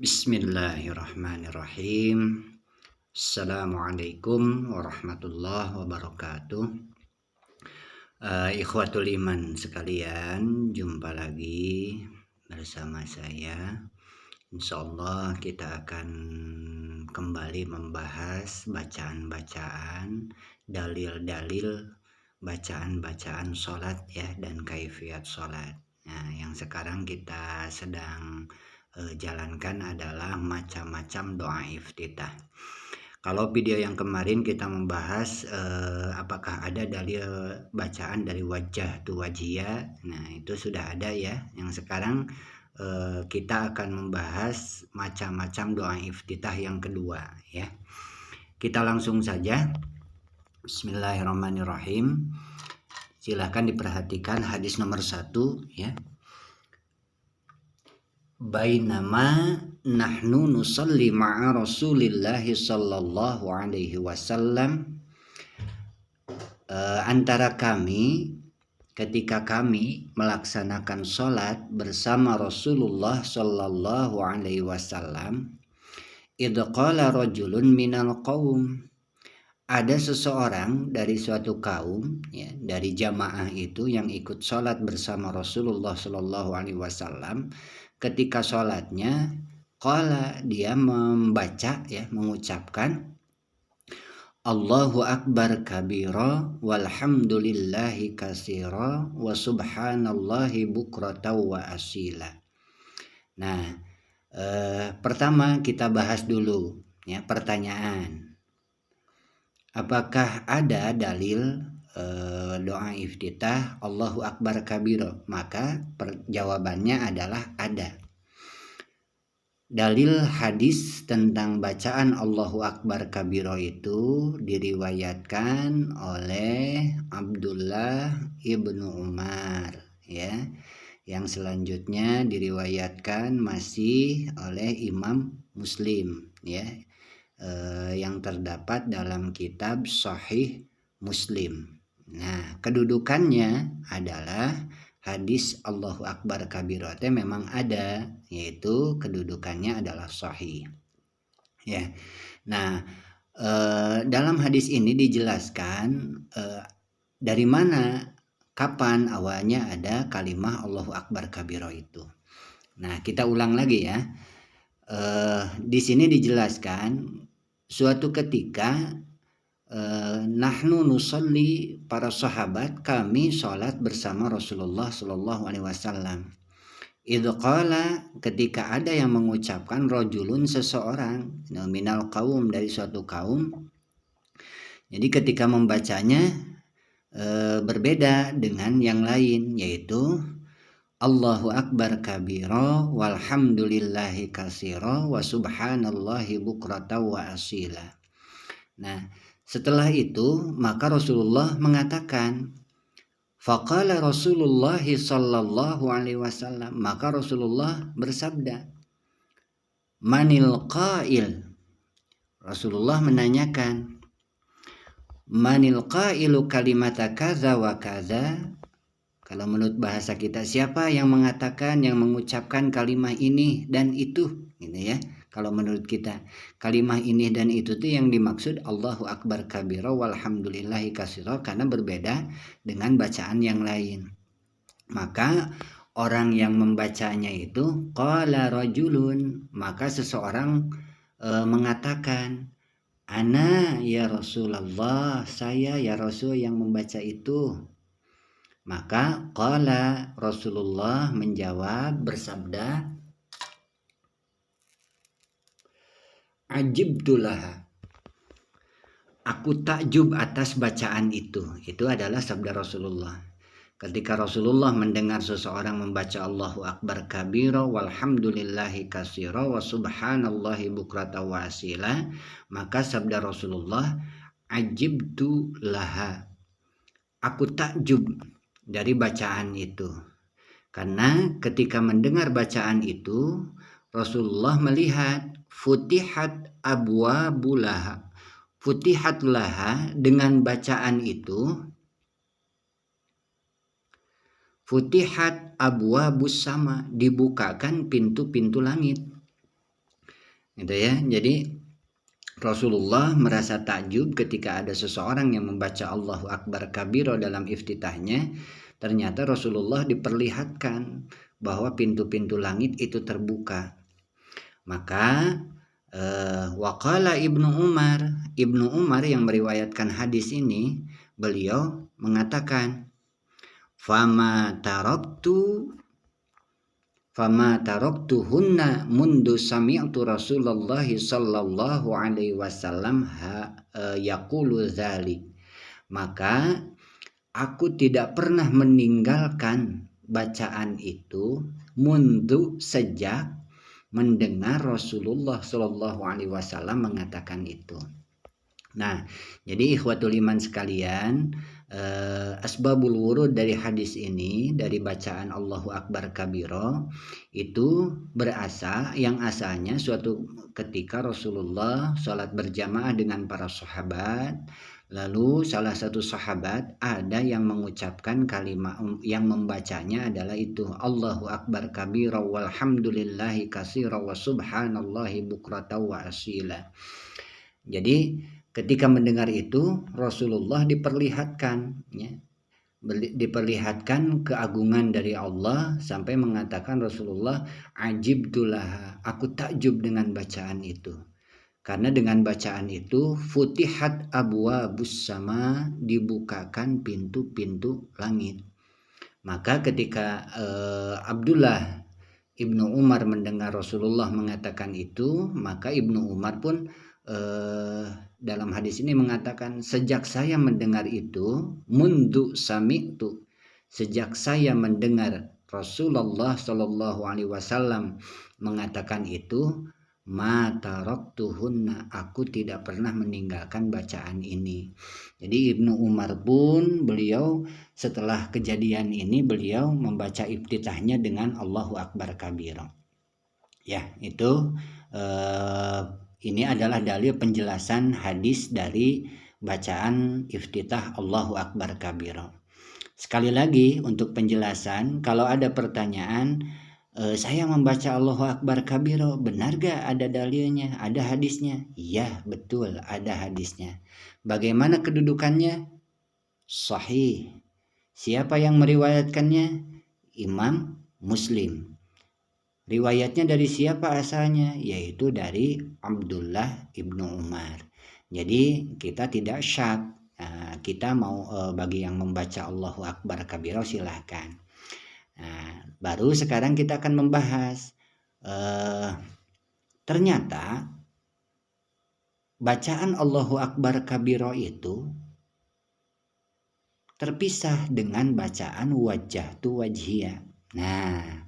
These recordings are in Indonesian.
Bismillahirrahmanirrahim. Assalamualaikum warahmatullahi wabarakatuh. Ikhwatul iman sekalian, jumpa lagi bersama saya. Insyaallah kita akan kembali membahas bacaan-bacaan, dalil-dalil bacaan-bacaan sholat ya, dan kaifiat sholat. Nah, yang sekarang kita sedang jalankan adalah macam-macam doa iftitah. Kalau video yang kemarin kita membahas apakah ada dalil bacaan dari wajah tu wajia, nah itu sudah ada ya. Yang sekarang kita akan membahas macam-macam doa iftitah yang kedua ya. Kita langsung saja. Bismillahirrahmanirrahim. Silahkan diperhatikan hadis nomor 1 ya. Bainama nahnu nusalli ma'a Rasulillahi sallallahu alaihi wasallam, antara kami ketika kami melaksanakan sholat bersama Rasulullah sallallahu alaihi wasallam, idh qala rajulun minal qaum, ada seseorang dari suatu kaum ya, dari jamaah itu yang ikut sholat bersama Rasulullah sallallahu alaihi wasallam. Ketika sholatnya, qala, dia membaca ya, mengucapkan Allahu akbar kabira walhamdulillahi katsira wa subhanallahi bukratan wa asila. Nah, pertama kita bahas dulu ya, pertanyaan. Apakah ada dalil doa iftitah Allahu akbar kabira? Maka jawabannya adalah ada. Dalil hadis tentang bacaan Allahu akbar kabira itu diriwayatkan oleh Abdullah ibnu Umar ya. Yang selanjutnya diriwayatkan masih oleh Imam Muslim ya, yang terdapat dalam kitab Sahih Muslim. Nah, kedudukannya adalah hadis Allahu akbar kabira memang ada, yaitu kedudukannya adalah sahih ya. Nah, dalam hadis ini dijelaskan dari mana, kapan awalnya ada kalimah Allahu akbar kabira itu. Nah, kita ulang lagi ya. Di sini dijelaskan suatu ketika nahnu nusalli, para sahabat kami sholat bersama Rasulullah sallallahu alaihi wasallam. Idh qala, ketika ada yang mengucapkan rajulun, seseorang, minal qaum, dari suatu kaum. Jadi ketika membacanya berbeda dengan yang lain, yaitu Allahu akbar kabira walhamdulillahi katsira wa subhanallahi bukratan wa asila. Nah, setelah itu maka Rasulullah mengatakan, faqala Rasulullah sallallahu alaihi wasallam, maka Rasulullah bersabda, manil qail, Rasulullah menanyakan, manil qailu kalimata kaza wa kaza. Kalau menurut bahasa kita, siapa yang mengatakan, yang mengucapkan kalimah ini dan itu, gitu ya. Kalau menurut kita, kalimah ini dan itu tuh yang dimaksud Allahu akbar kabira walhamdulillahi katsira, karena berbeda dengan bacaan yang lain. Maka orang yang membacanya itu qala rajulun, maka seseorang mengatakan, ana ya Rasulullah, saya ya Rasul yang membaca itu. Maka qala, Rasulullah menjawab, bersabda, ajibtulah, aku takjub atas bacaan itu. Itu adalah sabda Rasulullah. Ketika Rasulullah mendengar seseorang membaca Allahu akbar kabira walhamdulillahi katsira wa subhanallahi bukratan wa asila, maka sabda Rasulullah, ajibtu laha, aku takjub dari bacaan itu. Karena ketika mendengar bacaan itu, Rasulullah melihat futihat abwabulaha, futihat laha, dengan bacaan itu, futihat abwabus sama, dibukakan pintu-pintu langit. gitu ya. Jadi Rasulullah merasa takjub ketika ada seseorang yang membaca Allahu Akbar kabiro dalam iftitahnya. Ternyata Rasulullah diperlihatkan bahwa pintu-pintu langit itu terbuka. Maka waqala Ibnu Umar yang meriwayatkan hadis ini, beliau mengatakan, fama taraktuhunna mundu sami'tu Rasulullah sallallahu alaihi wasallam yaqulu dzalik. Maka aku tidak pernah meninggalkan bacaan itu mundu sejak mendengar Rasulullah sallallahu alaihi wasallam mengatakan itu. Nah, jadi ikhwatul iman sekalian, asbabul wurud dari hadis ini, dari bacaan Allahu Akbar kabiro, itu yang asalnya suatu ketika Rasulullah sholat berjamaah dengan para sahabat. Lalu salah satu sahabat ada yang mengucapkan kalimat yang membacanya adalah itu, Allahu Akbar kabira walhamdulillahi katsira wa subhanallahi bukrata wa asila. Jadi ketika mendengar itu Rasulullah diperlihatkan keagungan dari Allah sampai mengatakan Rasulullah, ajibtulah, aku takjub dengan bacaan itu. Karena dengan bacaan itu futihat abwabus sama, dibukakan pintu-pintu langit. Maka ketika Abdullah Ibnu Umar mendengar Rasulullah mengatakan itu, maka Ibnu Umar pun dalam hadis ini mengatakan, sejak saya mendengar itu, mundu sami'tu, sejak saya mendengar Rasulullah Shallallahu Alaihi Wasallam mengatakan itu, ma taraktuhunna, aku tidak pernah meninggalkan bacaan ini. Jadi Ibnu Umar pun beliau setelah kejadian ini beliau membaca iftitahnya dengan Allahu Akbar kabira. Ya, itu ini adalah dalil penjelasan hadis dari bacaan iftitah Allahu Akbar kabira. Sekali lagi untuk penjelasan, kalau ada pertanyaan, saya membaca Allahu Akbar kabiro, benar gak ada dalilnya, ada hadisnya? Iya, betul, ada hadisnya. Bagaimana kedudukannya? Sahih. Siapa yang meriwayatkannya? Imam Muslim. Riwayatnya dari siapa asalnya? Yaitu dari Abdullah Ibnu Umar. Jadi kita tidak syak. Kita mau bagi yang membaca Allahu Akbar kabiro silahkan. Nah, baru sekarang kita akan membahas ternyata bacaan Allahu Akbar kabiro itu terpisah dengan bacaan wajjahtu wajhiya. Nah,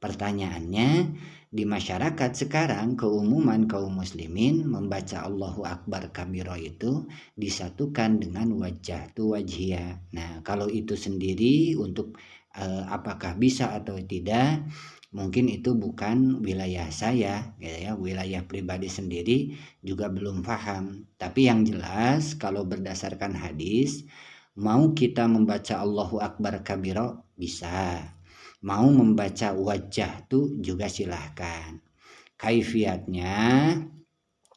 pertanyaannya, di masyarakat sekarang keumuman kaum muslimin membaca Allahu Akbar kabiro itu disatukan dengan wajjahtu wajhiya. Nah, kalau itu sendiri untuk apakah bisa atau tidak, mungkin itu bukan wilayah saya, ya, wilayah pribadi sendiri juga belum paham. Tapi yang jelas kalau berdasarkan hadis, mau kita membaca Allahu Akbar kabiro bisa, mau membaca wajah tuh juga silahkan. Kaifiatnya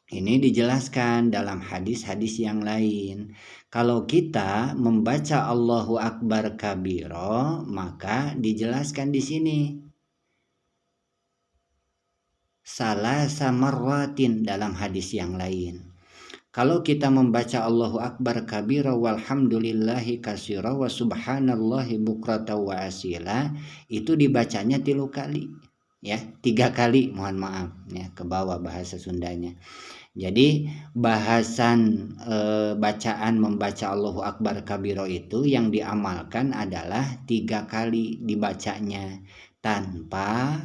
ini dijelaskan dalam hadis-hadis yang lain. Kalau kita membaca Allahu Akbar kabiro, maka dijelaskan di sini salasa marratin dalam hadis yang lain. Kalau kita membaca Allahu Akbar kabiro walhamdulillahi katsira wa subhanallahi bukrata wa asila, itu dibacanya 3 kali, ya, 3 kali, mohon maaf ya, ke bawah bahasa Sundanya. Jadi bahasan bacaan membaca Allahu Akbar kabiro itu yang diamalkan adalah 3 kali dibacanya tanpa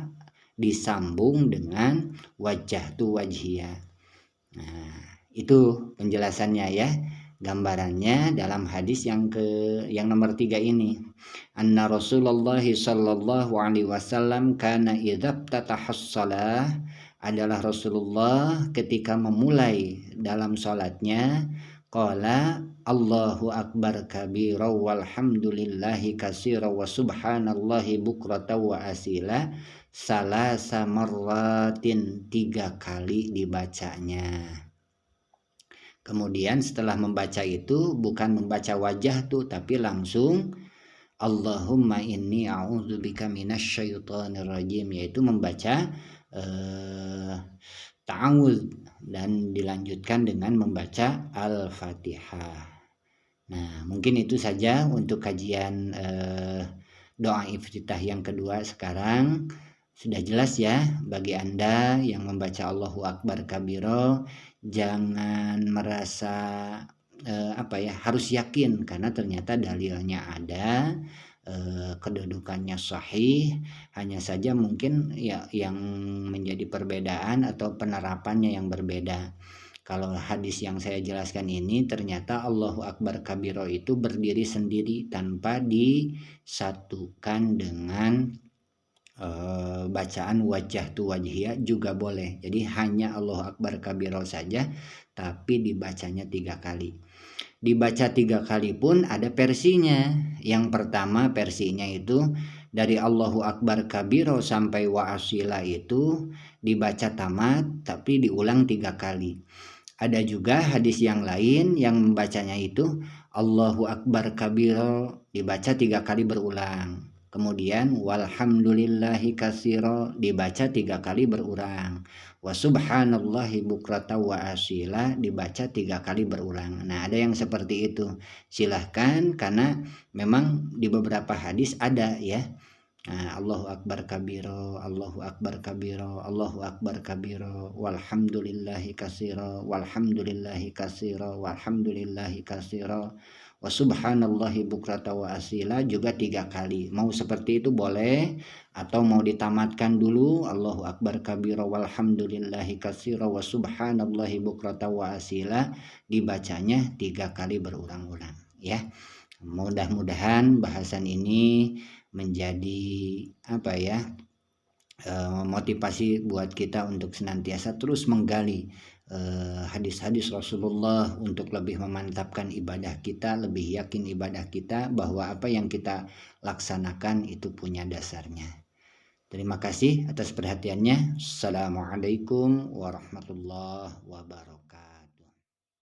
disambung dengan wajjahtu wajhiya. Nah, itu penjelasannya ya, gambarannya dalam hadis yang nomor 3 ini. Anna Rasulullah sallallahu alaihi wasallam kana idza tatahas shalah, adalah Rasulullah ketika memulai dalam salatnya, qala Allahu Akbar kabira walhamdulillahi katsira wa subhanallahi bukrata wa asila, salasa marratin 3 kali dibacanya. Kemudian setelah membaca itu bukan membaca wajah tuh, tapi langsung Allahumma inni a'udzubika minasyaitonir rajim, yaitu membaca ta'awudz dan dilanjutkan dengan membaca Al-Fatihah. Nah, mungkin itu saja untuk kajian doa iftitah yang kedua sekarang. Sudah jelas ya bagi Anda yang membaca Allahu Akbar kabiro, jangan merasa harus yakin, karena ternyata dalilnya ada, kedudukannya sahih, hanya saja mungkin ya yang menjadi perbedaan atau penerapannya yang berbeda. Kalau hadis yang saya jelaskan ini ternyata Allahu Akbar kabiro itu berdiri sendiri tanpa disatukan dengan bacaan wajah tu wajhiyah juga boleh. Jadi hanya Allahu Akbar kabiro saja, tapi dibacanya 3 kali. Dibaca 3 kali pun ada versinya. Yang pertama versinya itu dari Allahu Akbar kabiro sampai wa asila itu dibaca tamat, tapi diulang 3 kali. Ada juga hadis yang lain yang membacanya itu Allahu Akbar kabiro dibaca 3 kali berulang. Kemudian walhamdulillahi katsiro dibaca 3 kali berulang. Wa subhanallahi bukrata wa asila dibaca 3 kali berulang. Nah, ada yang seperti itu. Silahkan, karena memang di beberapa hadis ada ya. Nah, Allahu Akbar kabiro, Allahu Akbar kabiro, Allahu Akbar kabiro, walhamdulillahi katsiro, walhamdulillahi katsiro, walhamdulillahi katsiro, wa subhanallahi bukrata wa asila juga 3 kali. Mau seperti itu boleh, atau mau ditamatkan dulu Allahu Akbar kabiro walhamdulillahi katsiro wa subhanallahi bukrata wa asila, dibacanya 3 kali berulang-ulang ya. Mudah-mudahan bahasan ini menjadi motivasi buat kita untuk senantiasa terus menggali hadis-hadis Rasulullah untuk lebih memantapkan ibadah kita, lebih yakin ibadah kita bahwa apa yang kita laksanakan itu punya dasarnya. Terima kasih atas perhatiannya. Assalamualaikum warahmatullahi wabarakatuh.